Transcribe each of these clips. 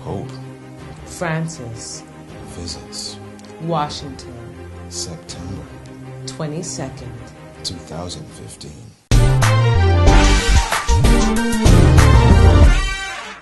Pope Francis visits Washington, September 22nd, 2015.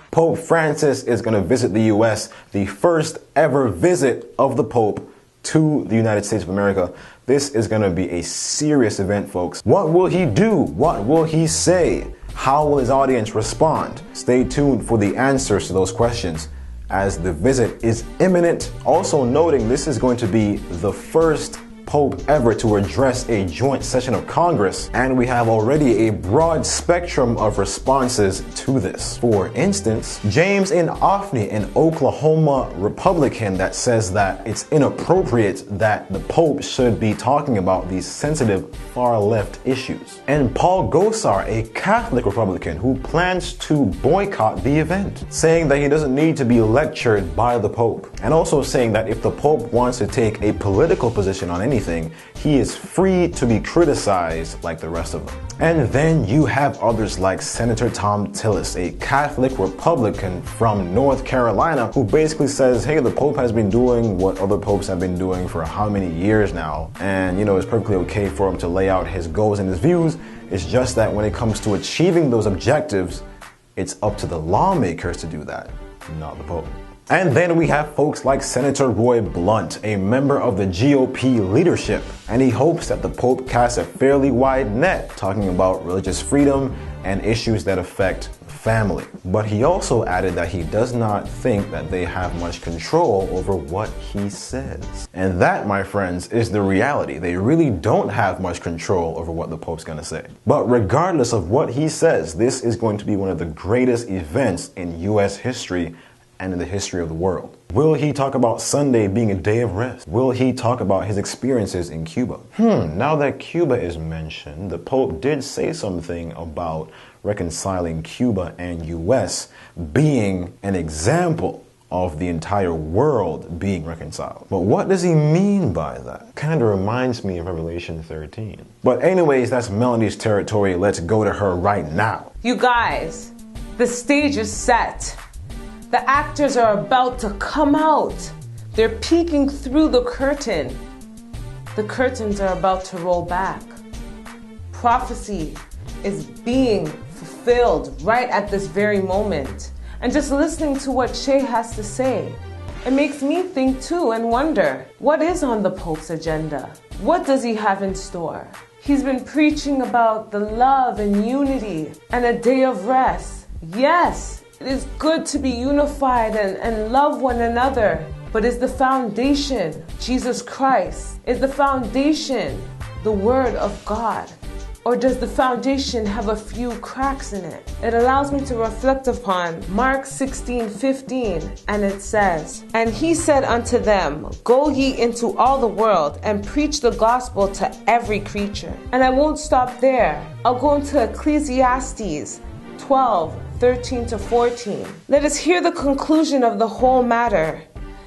Pope Francis is going to visit the U.S., the first ever visit of the Pope to the United States of America. This is going to be a serious event, folks. What will he do? What will he say? How will his audience respond? Stay tuned for the answers to those questions, as the visit is imminent. Also noting this is going to be the first Pope ever to address a joint session of Congress, and we have already a broad spectrum of responses to this. For instance, James in Offney, an Oklahoma Republican, that says that it's inappropriate that the Pope should be talking about these sensitive far-left issues. And Paul Gosar, a Catholic Republican who plans to boycott the event, saying that he doesn't need to be lectured by the Pope, and also saying that if the Pope wants to take a political position on anything, he is free to be criticized like the rest of them. And then you have others like Senator Thom Tillis, a Catholic Republican from North Carolina, who basically says, hey, the Pope has been doing what other popes have been doing for how many years now, and it's perfectly okay for him to lay out his goals and his views. It's just that when it comes to achieving those objectives, it's up to the lawmakers to do that, not the Pope. And then we have folks like Senator Roy Blunt, a member of the GOP leadership, and he hopes that the Pope casts a fairly wide net talking about religious freedom and issues that affect family. But he also added that he does not think that they have much control over what he says. And that, my friends, is the reality. They really don't have much control over what the Pope's gonna say. But regardless of what he says, this is going to be one of the greatest events in US history and in the history of the world. Will he talk about Sunday being a day of rest? Will he talk about his experiences in Cuba? Now that Cuba is mentioned, the Pope did say something about reconciling Cuba and US being an example of the entire world being reconciled. But what does he mean by that? Kind of reminds me of Revelation 13. But anyways, that's Melanie's territory. Let's go to her right now. You guys, the stage is set. The actors are about to come out. They're peeking through the curtain. The curtains are about to roll back. Prophecy is being fulfilled right at this very moment. And just listening to what Shay has to say, it makes me think too and wonder, what is on the Pope's agenda? What does he have in store? He's been preaching about the love and unity and a day of rest. Yes, it is good to be unified and love one another. But is the foundation Jesus Christ? Is the foundation the Word of God? Or does the foundation have a few cracks in it? It allows me to reflect upon Mark 16:15, and it says, "And he said unto them, Go ye into all the world and preach the gospel to every creature." And I won't stop there. I'll go into Ecclesiastes 12:13-14. Let us hear the conclusion of the whole matter.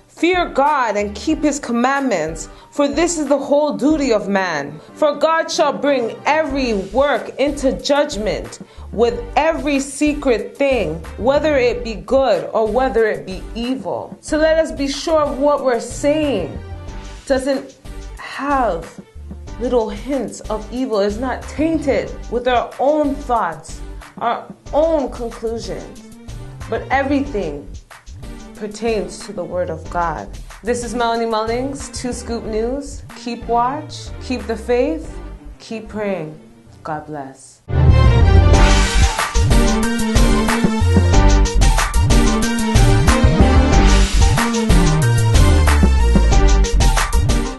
Fear God and keep his commandments, for this is the whole duty of man. For God shall bring every work into judgment with every secret thing, whether it be good or whether it be evil. So let us be sure of what we're saying doesn't have little hints of evil, is not tainted with our own thoughts, our own conclusions, but everything pertains to the Word of God. This is Melanie Mullings, 2Scoop News. Keep watch, keep the faith, keep praying. God bless.